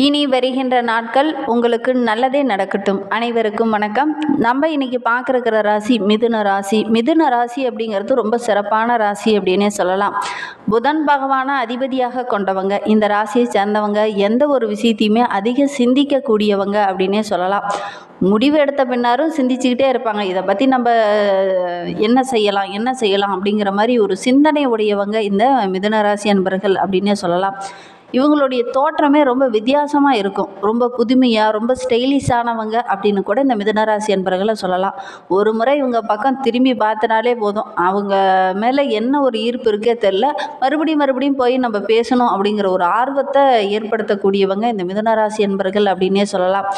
இனி வருகின்ற நாட்கள் உங்களுக்கு நல்லதே நடக்கட்டும். அனைவருக்கும் வணக்கம். நம்ம இன்னைக்கு பார்க்குற ராசி மிதுன ராசி. மிதுன ராசி அப்படிங்கிறது ரொம்ப சிறப்பான ராசி அப்படின்னே சொல்லலாம். புதன் பகவான அதிபதியாக கொண்டவங்க இந்த ராசியை சேர்ந்தவங்க. எந்த ஒரு விஷயத்தையுமே அதிக சிந்திக்கக்கூடியவங்க அப்படின்னே சொல்லலாம். முடிவு எடுத்த பின்னாரும் சிந்திச்சுக்கிட்டே இருப்பாங்க. இதை பற்றி நம்ம என்ன செய்யலாம் அப்படிங்கிற மாதிரி ஒரு சிந்தனை உடையவங்க இந்த மிதுன ராசி அன்பர்கள் அப்படின்னே சொல்லலாம். இவங்களுடைய தோற்றமே ரொம்ப வித்தியாசமாக இருக்கும். ரொம்ப புதுமையாக, ரொம்ப ஸ்டைலிஷானவங்க அப்படின்னு கூட இந்த மிதுனராசி அன்பர்களை சொல்லலாம். ஒரு முறை இவங்க பக்கம் திரும்பி பார்த்தனாலே போதும், அவங்க மேலே என்ன ஒரு ஈர்ப்பு இருக்கே தெரில, மறுபடியும் போய் நம்ம பேசணும் அப்படிங்கிற ஒரு ஆர்வத்தை ஏற்படுத்தக்கூடியவங்க இந்த மிதுனராசி அன்பர்கள் அப்படின்னே சொல்லலாம்.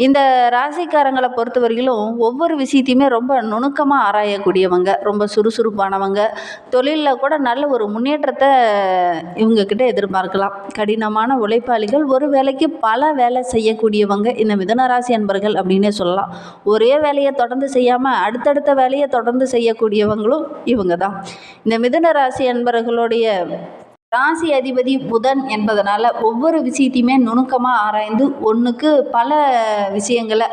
இந்த ராசிக்காரங்களை பொறுத்த வரையிலும் ஒவ்வொரு விஷயத்தையுமே ரொம்ப நுணுக்கமாக ஆராயக்கூடியவங்க, ரொம்ப சுறுசுறுப்பானவங்க. தொழிலில் கூட நல்ல ஒரு முன்னேற்றத்தை இவங்கக்கிட்ட எதிர்பார்க்கலாம். கடினமான உழைப்பாளிகள், ஒரு வேலைக்கு பல வேலை செய்யக்கூடியவங்க இந்த மிதுனராசி அன்பர்கள் அப்படின்னே சொல்லலாம். ஒரே வேலையை தொடர்ந்து செய்யாமல் அடுத்தடுத்த வேலையை தொடர்ந்து செய்யக்கூடியவங்களும் இவங்க தான். இந்த மிதுனராசி அன்பர்களுடைய ராசி அதிபதி புதன் என்பதனால ஒவ்வொரு விஷயத்தையுமே நுணுக்கமாக ஆராய்ந்து ஒன்றுக்கு பல விஷயங்களை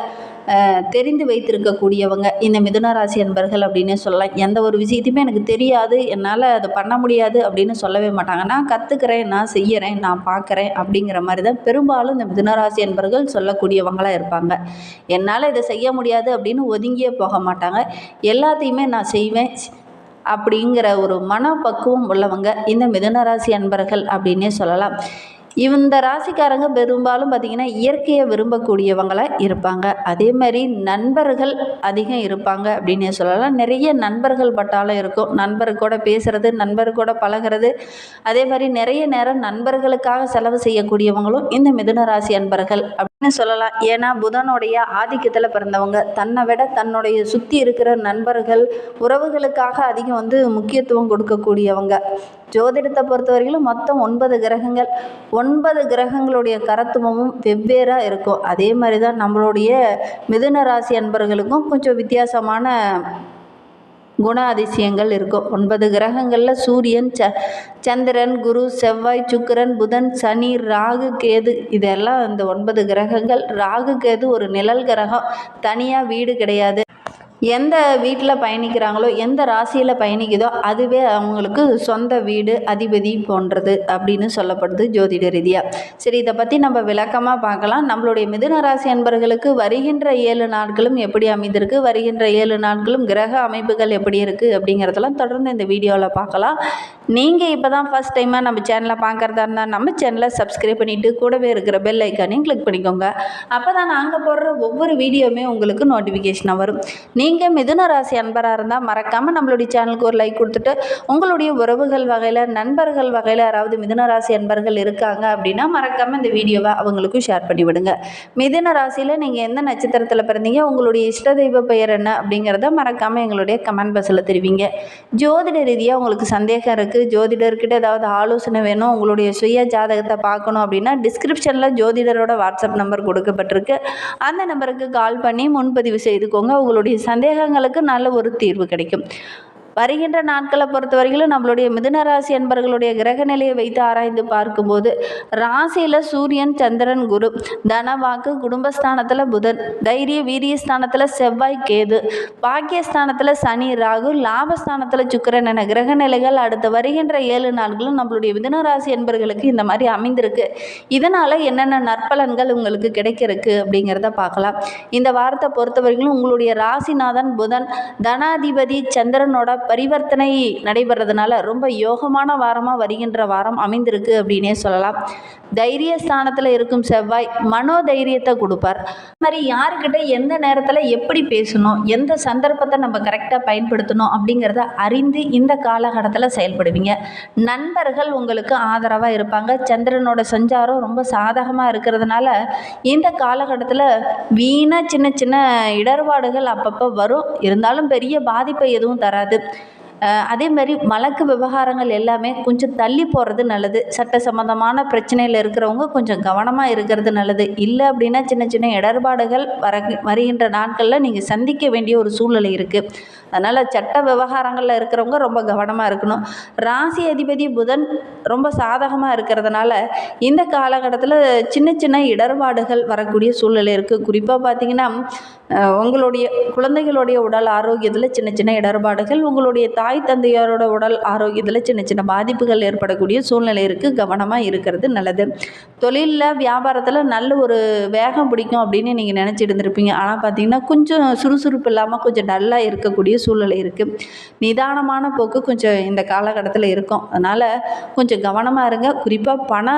தெரிந்து வைத்திருக்கக்கூடியவங்க இந்த மிதுன ராசி அன்பர்கள் அப்படின்னே சொல்லலாம். எந்த ஒரு விஷயத்தையுமே எனக்கு தெரியாது, என்னால் அதை பண்ண முடியாது அப்படின்னு சொல்லவே மாட்டாங்க. நான் கற்றுக்கிறேன், நான் செய்கிறேன், நான் பார்க்குறேன் அப்படிங்கிற மாதிரி தான் பெரும்பாலும் இந்த மிதுன ராசி அன்பர்கள் சொல்லக்கூடியவங்களாக இருப்பாங்க. என்னால் இதை செய்ய முடியாது அப்படின்னு ஒதுங்கியே போக மாட்டாங்க. எல்லாத்தையுமே நான் செய்வேன் அப்படிங்கிற ஒரு மனப்பக்குவம் உள்ளவங்க இந்த மிதுனராசி அன்பர்கள் அப்படின்னே சொல்லலாம். இந்த ராசிக்காரங்க பெரும்பாலும் பார்த்திங்கன்னா இயற்கையை விரும்பக்கூடியவங்களாக இருப்பாங்க. அதே மாதிரி நண்பர்கள் அதிகம் இருப்பாங்க அப்படின்னே சொல்லலாம். நிறைய நண்பர்கள் பட்டாலும் இருக்கும். நண்பர் கூட பேசுகிறது, நண்பர் கூட பழகிறது, அதே மாதிரி நிறைய நேரம் நண்பர்களுக்காக செலவு செய்யக்கூடியவங்களும் இந்த மிதுன ராசி அன்பர்கள் அப்படின்னு சொல்லலாம். ஏன்னா புதனுடைய ஆதிக்கத்தில் பிறந்தவங்க. தன்னை விட தன்னுடைய சுற்றி இருக்கிற நண்பர்கள், உறவுகளுக்காக அதிகம் முக்கியத்துவம் கொடுக்கக்கூடியவங்க. ஜோதிடத்தை பொறுத்த வரையிலும் மொத்தம் 9 கிரகங்கள். 9 கிரகங்களுடைய கரத்துவமும் வெவ்வேறாக இருக்கும். அதே மாதிரி தான் நம்மளுடைய மிதுன ராசி அன்பர்களுக்கும் கொஞ்சம் வித்தியாசமான குண அதிசயங்கள் இருக்கும். 9 கிரகங்களில் சூரியன், சந்திரன், குரு, செவ்வாய், சுக்கிரன், புதன், சனி, ராகு, கேது, இதெல்லாம் இந்த 9 கிரகங்கள். ராகு கேது ஒரு நிழல் கிரகம், தனியாக வீடு கிடையாது. எந்த வீட்டில் பயணிக்கிறாங்களோ, எந்த ராசியில் பயணிக்குதோ அதுவே அவங்களுக்கு சொந்த வீடு, அதிபதி போன்றது அப்படின்னு சொல்லப்படுது ஜோதிட ரீதியாக. சரி, இதை பற்றி நம்ம விளக்கமாக பார்க்கலாம். நம்மளுடைய மிதுன ராசி அன்பர்களுக்கு வருகின்ற 7 நாட்களும் எப்படி அமைந்திருக்கு, வருகின்ற 7 நாட்களும் கிரக அமைப்புகள் எப்படி இருக்குது அப்படிங்கிறதெல்லாம் தொடர்ந்து இந்த வீடியோவில் பார்க்கலாம். நீங்கள் இப்போ தான் ஃபஸ்ட் டைமாக நம்ம சேனலை பார்க்குறதா இருந்தால் நம்ம சேனலை சப்ஸ்கிரைப் பண்ணிவிட்டு கூடவே இருக்கிற பெல் ஐக்கானையும் கிளிக் பண்ணிக்கோங்க. அப்போ தான் நாங்கள் போடுற ஒவ்வொரு வீடியோவுமே உங்களுக்கு நோட்டிஃபிகேஷனாக வரும். நீங்கள் மிதுன ராசி அன்பராக இருந்தால் மறக்காமல் நம்மளுடைய சேனலுக்கு ஒரு லைக் கொடுத்துட்டு, உங்களுடைய உறவுகள் வகையில், நண்பர்கள் வகையில் யாராவது மிதுன ராசி அன்பர்கள் இருக்காங்க அப்படின்னா மறக்காமல் இந்த வீடியோவை அவங்களுக்கும் ஷேர் பண்ணி விடுங்க. மிதுன ராசியில் நீங்கள் எந்த நட்சத்திரத்தில் பிறந்தீங்க, உங்களுடைய இஷ்ட தெய்வ பெயர் என்ன அப்படிங்கிறத மறக்காமல் எங்களுடைய கமெண்ட் பாக்ஸில் தெரிவிங்க. ஜோதிட ரீதியாக உங்களுக்கு சந்தேகம் இருக்குது, ஜோதிடர்கிட்ட ஏதாவது ஆலோசனை வேணும், உங்களுடைய சுய ஜாதகத்தை பார்க்கணும் அப்படின்னா டிஸ்கிரிப்ஷனில் ஜோதிடரோட வாட்ஸ்அப் நம்பர் கொடுக்கப்பட்டிருக்கு. அந்த நம்பருக்கு கால் பண்ணி முன்பதிவு செய்துக்கோங்க. உங்களுடைய சந்தேகங்களுக்கு நல்ல ஒரு தீர்வு கிடைக்கும். வருகின்ற நாட்களை பொறுத்த வரைக்கும் நம்மளுடைய மிதுன ராசி அன்பர்களுடைய கிரக நிலையை வைத்து ஆராய்ந்து பார்க்கும்போது ராசியில் சூரியன், சந்திரன், குரு, தனவாக்கு, குடும்பஸ்தானத்தில் புதன், தைரிய வீரியஸ்தானத்தில் செவ்வாய், கேது, பாக்கியஸ்தானத்தில் சனி, ராகு, லாபஸ்தானத்தில் சுக்கிரன் என கிரக நிலைகள் அடுத்து வருகின்ற 7 நாட்களும் நம்மளுடைய மிதுன ராசி அன்பர்களுக்கு இந்த மாதிரி அமைந்திருக்கு. இதனால் என்னென்ன நற்பலன்கள் உங்களுக்கு கிடைக்கிறதுக்கு அப்படிங்கிறத பார்க்கலாம். இந்த வாரத்தை பொறுத்த வரைக்கும் உங்களுடைய ராசிநாதன் புதன், தனாதிபதி சந்திரனோட பரிவர்த்தனை நடைபெறதுனால ரொம்ப யோகமான வாரமாக வருகின்ற வாரம் அமைந்திருக்கு அப்படின்னே சொல்லலாம். தைரிய ஸ்தானத்தில் இருக்கும் செவ்வாய் மனோதைரியத்தை கொடுப்பார். மாதிரி யாருக்கிட்ட எந்த நேரத்தில் எப்படி பேசணும், எந்த சந்தர்ப்பத்தை நம்ம கரெக்டாக பயன்படுத்தணும் அப்படிங்கிறத அறிந்து இந்த காலகட்டத்தில் செயல்படுவீங்க. நண்பர்கள் உங்களுக்கு ஆதரவாக இருப்பாங்க. சந்திரனோட சஞ்சாரம் ரொம்ப சாதகமாக இருக்கிறதுனால இந்த காலகட்டத்தில் வீணாக சின்ன சின்ன இடர்பாடுகள் அப்பப்போ வரும். இருந்தாலும் பெரிய பாதிப்பை எதுவும் தராது. அதே மாதிரி வழக்கு விவகாரங்கள் எல்லாமே கொஞ்சம் தள்ளி போகிறது நல்லது. சட்ட சம்பந்தமான பிரச்சனையில் இருக்கிறவங்க கொஞ்சம் கவனமாக இருக்கிறது நல்லது. இல்லை அப்படின்னா சின்ன சின்ன இடர்பாடுகள் வருகின்ற நாட்களில் நீங்கள் சந்திக்க வேண்டிய ஒரு சூழ்நிலை இருக்குது. அதனால் சட்ட விவகாரங்களில் இருக்கிறவங்க ரொம்ப கவனமாக இருக்கணும். ராசி அதிபதி புதன் ரொம்ப சாதகமாக இருக்கிறதுனால இந்த காலகட்டத்தில் சின்ன சின்ன இடர்பாடுகள் வரக்கூடிய சூழ்நிலை இருக்குது. குறிப்பாக பார்த்திங்கன்னா உங்களுடைய குழந்தைகளுடைய உடல் ஆரோக்கியத்தில் சின்ன சின்ன இடர்பாடுகள், உங்களுடைய தாய் தந்தையாரோட உடல் ஆரோக்கியத்தில் சின்ன சின்ன பாதிப்புகள் ஏற்படக்கூடிய சூழ்நிலை இருக்குது. கவனமாக இருக்கிறது நல்லது. தொழிலில் வியாபாரத்தில் நல்ல ஒரு வேகம் பிடிக்கும் அப்படின்னு நீங்கள் நினச்சிட்டு இருந்திருப்பீங்க. ஆனால் பார்த்திங்கன்னா கொஞ்சம் சுறுசுறுப்பு இல்லாமல் கொஞ்சம் டல்லாக இருக்கக்கூடிய சூழ்நிலை இருக்குது. நிதானமான போக்கு கொஞ்சம் இந்த காலகட்டத்தில் இருக்கும். அதனால் கொஞ்சம் கவனமாக இருங்க. குறிப்பாக பண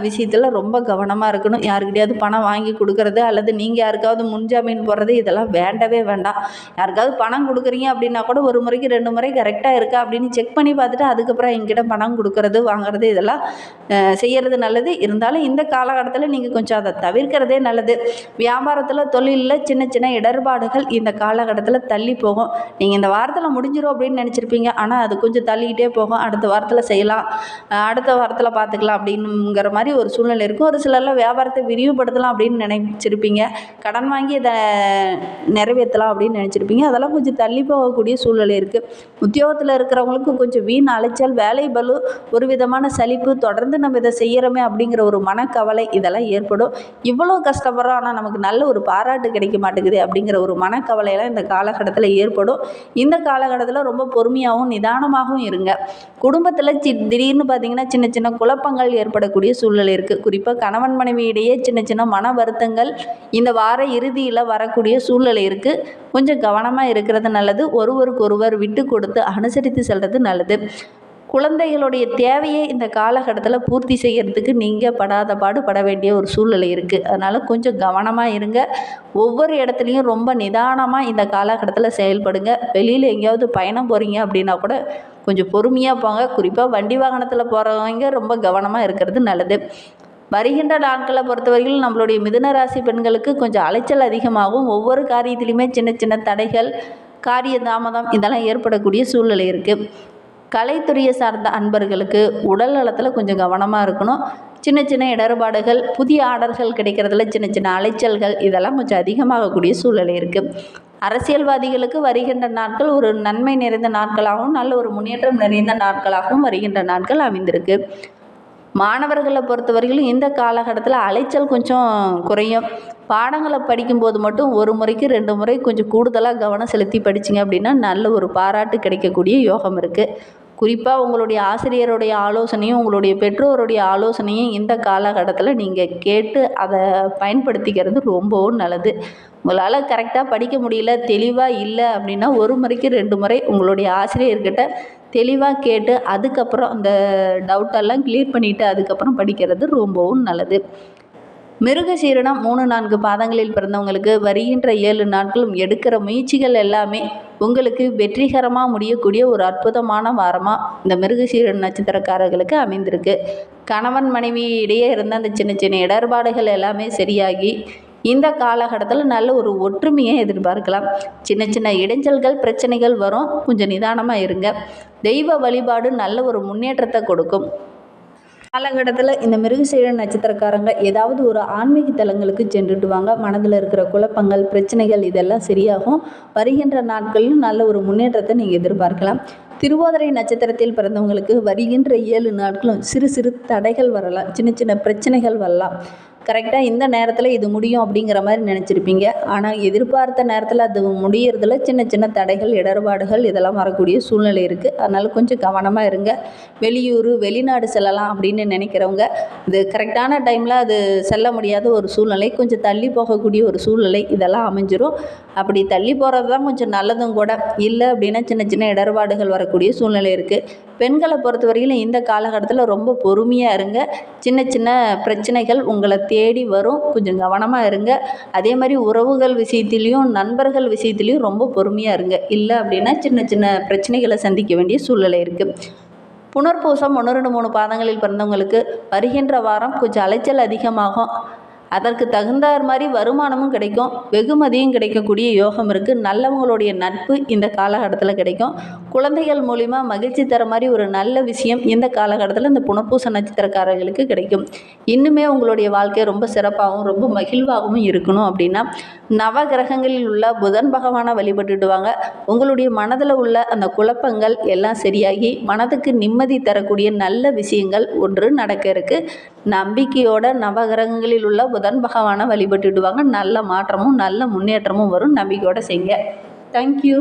விஷயத்தில் ரொம்ப கவனமாக இருக்கணும். யாருக்கிட்டையாவது பணம் வாங்கி கொடுக்கறது அல்லது நீங்கள் யாருக்காவது முன்ஜாமீன் போடுறது இதெல்லாம் வேண்டவே வேண்டாம். யாருக்காவது பணம் கொடுக்குறீங்க அப்படின்னா கூட ஒரு முறைக்கு 2 முறை கரெக்டாக இருக்கா அப்படின்னு செக் பண்ணி பார்த்துட்டு அதுக்கப்புறம் எங்கிட்ட பணம் கொடுக்கறது வாங்குறது இதெல்லாம் செய்கிறது நல்லது. இருந்தாலும் இந்த காலகட்டத்தில் நீங்கள் கொஞ்சம் அதை தவிர்க்கிறதே நல்லது. வியாபாரத்தில் தொழிலில் சின்ன சின்ன இடர்பாடுகள் இந்த காலகட்டத்தில் தள்ளி போகும். நீங்கள் இந்த வாரத்தில் முடிஞ்சிடும் அப்படின்னு நினச்சிருப்பீங்க. ஆனால் அது கொஞ்சம் தள்ளிக்கிட்டே போகும். அடுத்த வாரத்தில் செய்யலாம், அடுத்த வாரத்தில் பார்த்துக்கலாம் அப்படிங்கிற மாதிரி ஒரு சூழ்நிலை இருக்கும். ஒரு சிலர்லாம் வியாபாரத்தை விரிவுபடுத்தலாம் அப்படின்னு நினைச்சிருப்பீங்க. கடன் வாங்கி இதை நிறைவேற்றலாம் அப்படின்னு நினச்சிருப்பீங்க. அதெல்லாம் கொஞ்சம் தள்ளி போகக்கூடிய சூழ்நிலை இருக்குது. உத்தியோகத்தில் இருக்கிறவங்களுக்கு கொஞ்சம் வீண் அலைச்சல், வேலை பளு, ஒரு விதமான சலிப்பு, தொடர்ந்து நம்ம இதை செய்கிறோமே அப்படிங்கிற ஒரு மனக்கவலை இதெல்லாம் ஏற்படும். இவ்வளோ கஷ்டப்படுறோம் ஆனால் நமக்கு நல்ல ஒரு பாராட்டு கிடைக்க மாட்டேங்குது அப்படிங்கிற ஒரு மனக்கவலையெல்லாம் இந்த காலகட்டத்தில் ஏற்படும். இந்த காலகட்டத்தில் ரொம்ப பொறுமையாகவும் நிதானமாகவும் இருங்க. குடும்பத்தில் திடீர்னு பார்த்திங்கன்னா சின்ன சின்ன குழப்பங்கள் ஏற்படக்கூடிய சூழ்நிலை இருக்குது. குறிப்பாக கணவன் மனைவி இடையே சின்ன சின்ன மன வருத்தங்கள் இந்த வார இறுதியில் வரக்கூடிய சூழ்நிலை இருக்குது. கொஞ்சம் கவனமாக இருக்கிறது நல்லது. ஒருவருக்கொருவர் விட்டு கொடுத்து அனுசரித்து செல்வது நல்லது. குழந்தைகளுடைய தேவையை இந்த காலகட்டத்தில் பூர்த்தி செய்கிறதுக்கு நீங்கள் படாத பாடுபட வேண்டிய ஒரு சூழ்நிலை இருக்குது. அதனால் கொஞ்சம் கவனமாக இருங்க. ஒவ்வொரு இடத்துலையும் ரொம்ப நிதானமாக இந்த காலகட்டத்தில் செயல்படுங்க. வெளியில் எங்கேயாவது பயணம் போகிறீங்க அப்படின்னா கூட கொஞ்சம் பொறுமையாக போங்க. குறிப்பாக வண்டி வாகனத்தில் போகிறவங்க ரொம்ப கவனமாக இருக்கிறது நல்லது. வருகின்ற நாட்களை பொறுத்தவரையில் நம்மளுடைய மிதுன ராசி பெண்களுக்கு கொஞ்சம் அலைச்சல் அதிகமாகும். ஒவ்வொரு காரியத்திலையுமே சின்ன சின்ன தடைகள், காரிய தாமதம் இதெல்லாம் ஏற்படக்கூடிய சூழ்நிலை இருக்குது. கலைத்துறையை சார்ந்த அன்பர்களுக்கு உடல் நலத்தில் கொஞ்சம் கவனமாக இருக்கணும். சின்ன சின்ன இடர்பாடுகள், புதிய ஆர்டர்கள் கிடைக்கிறதுல சின்ன சின்ன அலைச்சல்கள் இதெல்லாம் கொஞ்சம் அதிகமாகக்கூடிய சூழ்நிலை இருக்குது. அரசியல்வாதிகளுக்கு வருகின்ற நாட்கள் ஒரு நன்மை நிறைந்த நாட்களாகவும் நல்ல ஒரு முன்னேற்றம் நிறைந்த நாட்களாகவும் வருகின்ற நாட்கள் அமைந்திருக்கு. மாணவர்களை பொறுத்தவரையிலும் இந்த காலகட்டத்தில் அலைச்சல் கொஞ்சம் குறையும். பாடங்களை படிக்கும்போது மட்டும் ஒரு முறைக்கு 2 முறை கொஞ்சம் கூடுதலாக கவனம் செலுத்தி படிச்சிங்க அப்படின்னா நல்ல ஒரு பாராட்டு கிடைக்கக்கூடிய யோகம் இருக்குது. குறிப்பாக உங்களுடைய ஆசிரியருடைய ஆலோசனையும் உங்களுடைய பெற்றோருடைய ஆலோசனையும் இந்த காலகட்டத்தில் நீங்கள் கேட்டு அதை பயன்படுத்திக்கிறது ரொம்பவும் நல்லது. உங்களால் கரெக்டாக படிக்க முடியல, தெளிவாக இல்லை அப்படின்னா ஒரு முறைக்கு 2 முறை உங்களுடைய ஆசிரியர்கிட்ட தெளிவாக கேட்டு அதுக்கப்புறம் அந்த டவுட்டெல்லாம் கிளியர் பண்ணிவிட்டு அதுக்கப்புறம் படிக்கிறது ரொம்பவும் நல்லது. மிருகசீரிடம் 3-4 பாதங்களில் பிறந்தவங்களுக்கு வருகின்ற 7 நாட்களும் எடுக்கிற முயற்சிகள் எல்லாமே உங்களுக்கு வெற்றிகரமாக முடியக்கூடிய ஒரு அற்புதமான வாரமாக இந்த மிருகசீர நட்சத்திரக்காரர்களுக்கு அமைந்திருக்கு. கணவன் மனைவி இடையே இருந்த அந்த சின்ன சின்ன இடர்பாடுகள் எல்லாமே சரியாகி இந்த காலகட்டத்தில் நல்ல ஒரு ஒற்றுமையை எதிர்பார்க்கலாம். சின்ன சின்ன இடைஞ்சல்கள் பிரச்சனைகள் வரும். கொஞ்சம் நிதானமாக இருங்க. தெய்வ வழிபாடு நல்ல ஒரு முன்னேற்றத்தை கொடுக்கும். காலகட்டத்தில் இந்த மிருகசீர நட்சத்திரக்காரங்க ஏதாவது ஒரு ஆன்மீக தலங்களுக்கு சென்றுட்டு வாங்க. மனதில் இருக்கிற குழப்பங்கள், பிரச்சனைகள் இதெல்லாம் சரியாகும். வருகின்ற நாட்களிலும் நல்ல ஒரு முன்னேற்றத்தை நீங்கள் எதிர்பார்க்கலாம். திருவாதிரை நட்சத்திரத்தில் பிறந்தவங்களுக்கு வருகின்ற 7 நாட்களும் சிறு சிறு தடைகள் வரலாம், சின்ன சின்ன பிரச்சனைகள் வரலாம். கரெக்டாக இந்த நேரத்தில் இது முடியும் அப்படிங்கிற மாதிரி நினச்சிருப்பீங்க. ஆனால் எதிர்பார்த்த நேரத்தில் அது முடியறதுல சின்ன சின்ன தடைகள், இடர்பாடுகள் இதெல்லாம் வரக்கூடிய சூழ்நிலை இருக்குது. அதனால் கொஞ்சம் கவனமாக இருங்க. வெளியூர், வெளிநாடு செல்லலாம் அப்படின்னு நினைக்கிறவங்க இது கரெக்டான டைமில் அது செல்ல முடியாத ஒரு சூழ்நிலை, கொஞ்சம் தள்ளி போகக்கூடிய ஒரு சூழ்நிலை இதெல்லாம் அமைஞ்சிரும். அப்படி தள்ளி போகிறது தான் கொஞ்சம் நல்லதும் கூட. இல்லை அப்படின்னா சின்ன சின்ன இடர்பாடுகள் வரக்கூடிய சூழ்நிலை இருக்குது. பெண்களை பொறுத்தவரையிலும் இந்த காலகட்டத்தில் ரொம்ப பொறுமையாக இருங்க. சின்ன சின்ன பிரச்சனைகள் உங்களை தேடி வரும். கொஞ்சம் கவனமாக இருங்க. அதே மாதிரி உறவுகள் விஷயத்துலேயும் நண்பர்கள் விஷயத்துலேயும் ரொம்ப பொறுமையாக இருங்க. இல்லை அப்படின்னா சின்ன சின்ன பிரச்சனைகளை சந்திக்க வேண்டிய சூழ்நிலை இருக்குது. புனர்பூசம் 1, 2, 3 பாதங்களில் பிறந்தவங்களுக்கு வருகின்ற வாரம் கொஞ்சம் அலைச்சல் அதிகமாகும். அதற்கு தகுந்தார் மாதிரி வருமானமும் கிடைக்கும், வெகுமதியும் கிடைக்கக்கூடிய யோகம் இருக்குது. நல்லவங்களுடைய நட்பு இந்த காலகட்டத்தில் கிடைக்கும். குழந்தைகள் மூலிமா மகிழ்ச்சி தர மாதிரி ஒரு நல்ல விஷயம் இந்த காலகட்டத்தில் இந்த புனர்பூச நட்சத்திரக்காரர்களுக்கு கிடைக்கும். இன்னுமே உங்களுடைய வாழ்க்கை ரொம்ப சிறப்பாகவும் ரொம்ப மகிழ்வாகவும் இருக்கணும் அப்படின்னா நவ கிரகங்களில் உள்ள புதன் பகவானை வழிபட்டுடுவாங்க. உங்களுடைய மனதில் உள்ள அந்த குழப்பங்கள் எல்லாம் சரியாகி மனதுக்கு நிம்மதி தரக்கூடிய நல்ல விஷயங்கள் ஒன்று நடக்க இருக்கு. நம்பிக்கையோட நவகிரகங்களில் உள்ள புதன் பகவானை வழிபட்டுடுவாங்க. நல்ல மாற்றமும் நல்ல முன்னேற்றமும் வரும். நம்பிக்கையோட செய்யுங்க. தேங்க்யூ.